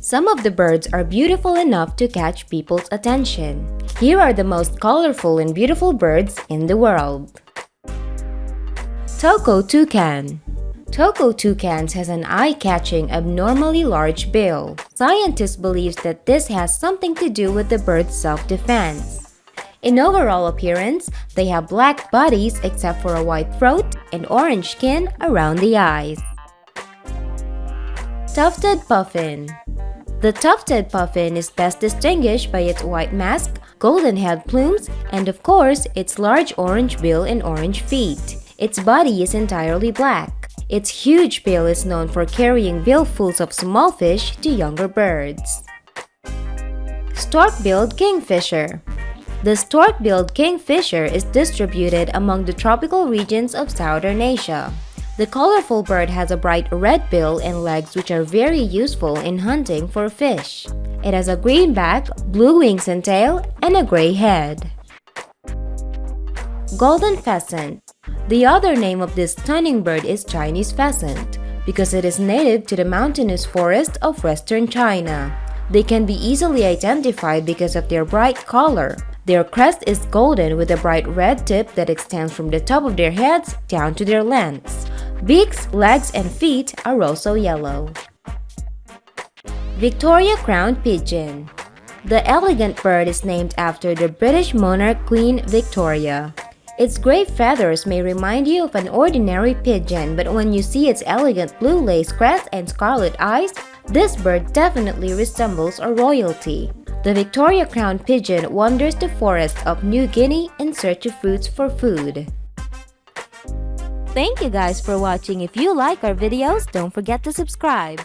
Some of the birds are beautiful enough to catch people's attention. Here are the most colorful and beautiful birds in the world. Toco toucan. Toco toucans has an eye-catching, abnormally large bill. Scientists believe that this has something to do with the bird's self-defense. In overall appearance, they have black bodies except for a white throat and orange skin around the eyes. Tufted puffin. The tufted puffin is best distinguished by its white mask, golden head plumes, and of course, its large orange bill and orange feet. Its body is entirely black. Its huge bill is known for carrying billfuls of small fish to younger birds. Stork-billed kingfisher. The stork-billed kingfisher is distributed among the tropical regions of Southern Asia. The colorful bird has a bright red bill and legs which are very useful in hunting for fish. It has a green back, blue wings and tail, and a gray head. Golden pheasant. The other name of this stunning bird is Chinese pheasant because it is native to the mountainous forest of western China. They can be easily identified because of their bright color. Their crest is golden with a bright red tip that extends from the top of their heads down to their lengths. Beaks, legs, and feet are also yellow. Victoria crowned pigeon. The elegant bird is named after the British monarch Queen Victoria. Its gray feathers may remind you of an ordinary pigeon, but when you see its elegant blue lace crest and scarlet eyes, this bird definitely resembles a royalty. The Victoria crowned pigeon wanders the forests of New Guinea in search of fruits for food. Thank you guys for watching. If you like our videos, don't forget to subscribe.